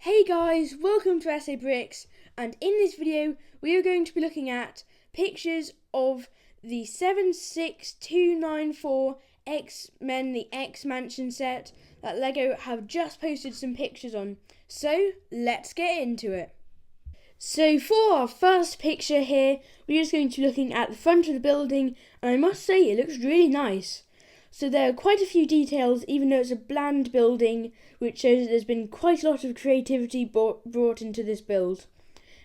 Hey guys, welcome to SA Bricks, and in this video we are going to be looking at pictures of the 76294 X-Men the X-Mansion set that LEGO have just posted some pictures on. So let's get into it. So for our first picture here, we're just going to be looking at the front of the building, and I must say it looks really nice. So there are quite a few details, even though it's a bland building, which shows that there's been quite a lot of creativity brought into this build.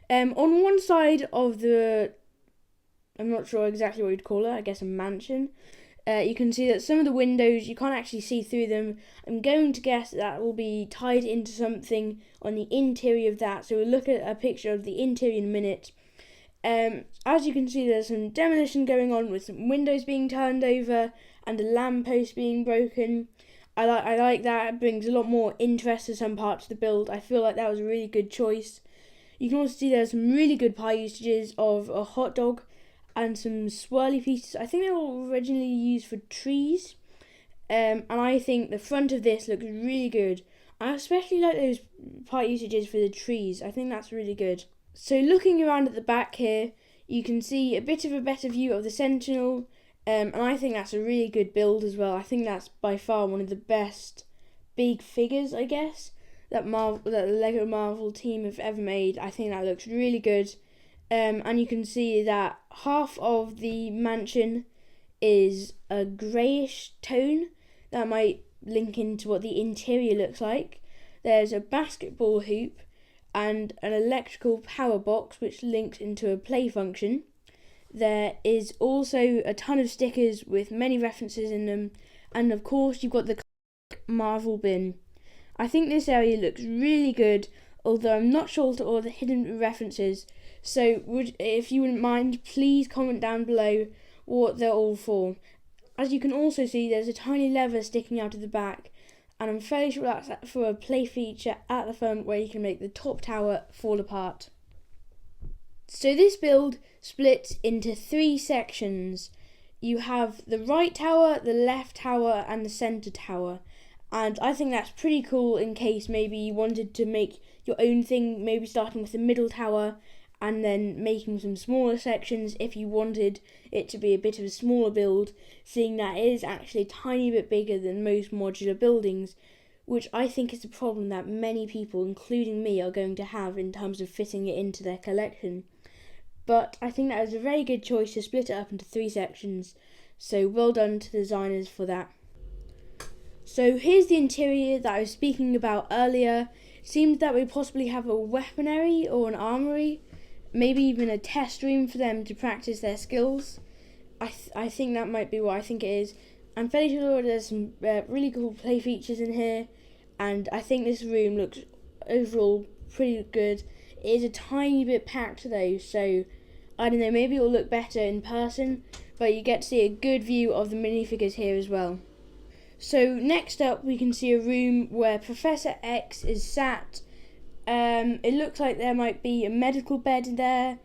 On one side of the, I'm not sure exactly what you'd call it, I guess a mansion, you can see that some of the windows, you can't actually see through them. I'm going to guess that will be tied into something on the interior of that, so we'll look at a picture of the interior in a minute. As you can see, there's some demolition going on with some windows being turned over and a lamppost being broken. I like that. It brings a lot more interest to some parts of the build. I feel like that was a really good choice. You can also see there's some really good pie usages of a hot dog and some swirly pieces. I think they were originally used for trees. And I think the front of this looks really good. I especially like those pie usages for the trees. I think that's really good. So looking around at the back here, you can see a bit of a better view of the Sentinel, and I think that's a really good build as well. I think that's by far one of the best big figures, I guess, that the LEGO Marvel team have ever made. I think that looks really good, and you can see that half of the mansion is a greyish tone that might link into what the interior looks like. There's a basketball hoop and an electrical power box which links into a play function. There is also a ton of stickers with many references in them, and of course you've got the Marvel bin. I think this area looks really good, although I'm not sure to all the hidden references, so if you wouldn't mind, please comment down below what they're all for. As you can also see, there's a tiny lever sticking out of the back, and I'm fairly sure that's for a play feature at the front where you can make the top tower fall apart. So this build splits into three sections. You have the right tower, the left tower, and the centre tower. And I think that's pretty cool in case maybe you wanted to make your own thing, maybe starting with the middle tower and then making some smaller sections if you wanted it to be a bit of a smaller build, seeing that it is actually a tiny bit bigger than most modular buildings, which I think is a problem that many people, including me, are going to have in terms of fitting it into their collection. But I think that was a very good choice to split it up into three sections, so well done to the designers for that. So here's the interior that I was speaking about earlier. It seems that we possibly have a weaponry or an armory, maybe even a test room for them to practice their skills. I think that might be what I think it is. I'm fairly sure there's some really cool play features in here, and I think this room looks overall pretty good. It is a tiny bit packed though, so I don't know, maybe it'll look better in person, but you get to see a good view of the minifigures here as well. So next up we can see a room where Professor X is sat. It looks like there might be a medical bed there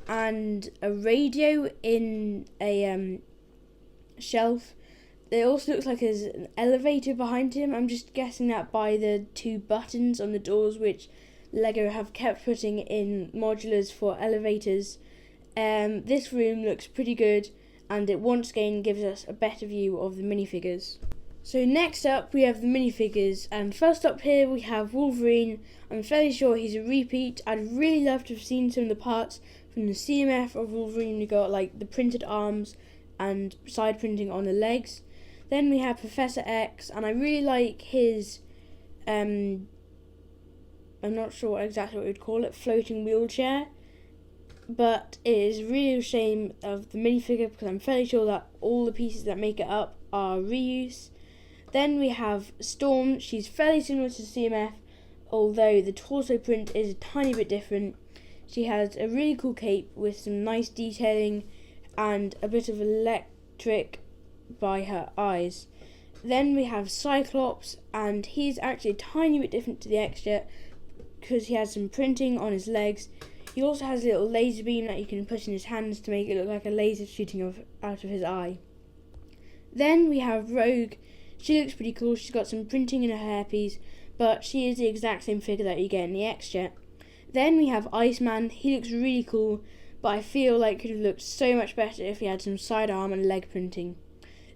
and a radio in a shelf. It also looks like there's an elevator behind him. I'm just guessing that by the two buttons on the doors which LEGO have kept putting in modulars for elevators. This room looks pretty good, and it once again gives us a better view of the minifigures. So next up we have the minifigures, and first up here we have Wolverine. I'm fairly sure he's a repeat. I'd really love to have seen some of the parts from the CMF of Wolverine. We got like the printed arms and side printing on the legs. Then we have Professor X, and I really like his I'm not sure exactly what we'd call it, floating wheelchair. But it is really a shame of the minifigure because I'm fairly sure that all the pieces that make it up are reuse. Then we have Storm. She's fairly similar to CMF, although the torso print is a tiny bit different. She has a really cool cape with some nice detailing and a bit of electric by her eyes. Then we have Cyclops, and he's actually a tiny bit different to the X-Jet because he has some printing on his legs. He also has a little laser beam that you can put in his hands to make it look like a laser shooting out of his eye. Then we have Rogue. She looks pretty cool. She's got some printing in her hairpiece, but she is the exact same figure that you get in the X-Jet. Then we have Iceman. He looks really cool, but I feel like it could have looked so much better if he had some sidearm and leg printing.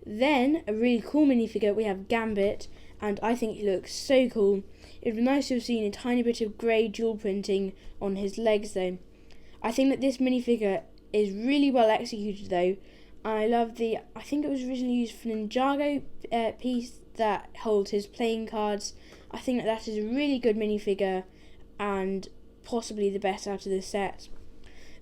Then, a really cool minifigure, we have Gambit, and I think he looks so cool. It would be nice to have seen a tiny bit of grey jewel printing on his legs though. I think that this minifigure is really well executed though. I love I think it was originally used for an Ninjago piece that holds his playing cards. I think that is a really good minifigure and possibly the best out of the set.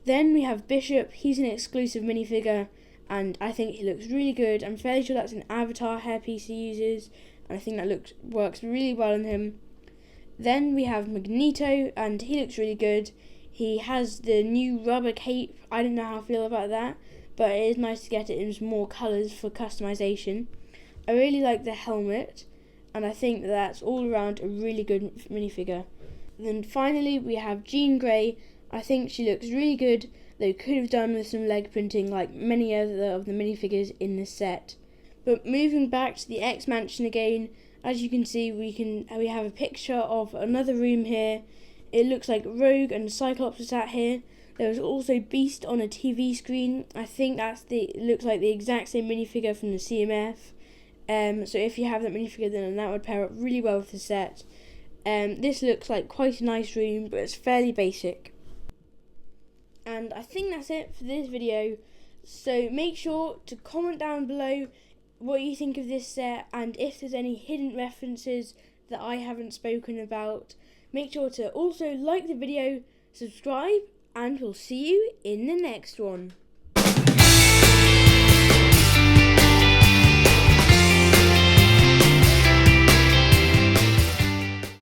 Then we have Bishop. He's an exclusive minifigure and I think he looks really good. I'm fairly sure that's an Avatar hairpiece he uses and I think that works really well on him. Then we have Magneto and he looks really good. He has the new rubber cape. I don't know how I feel about that, but it is nice to get it in some more colours for customization. I really like the helmet and I think that's all around a really good minifigure. Then finally we have Jean Grey. I think she looks really good, though could have done with some leg printing like many other of the minifigures in this set. But moving back to the X Mansion again, as you can see we have a picture of another room here. It looks like Rogue and Cyclops are sat here. There was also Beast on a TV screen. I think it looks like the exact same minifigure from the CMF. So if you have that minifigure, then that would pair up really well with the set. This looks like quite a nice room, but it's fairly basic. And I think that's it for this video. So make sure to comment down below what you think of this set and if there's any hidden references that I haven't spoken about. Make sure to also like the video, subscribe, and we'll see you in the next one.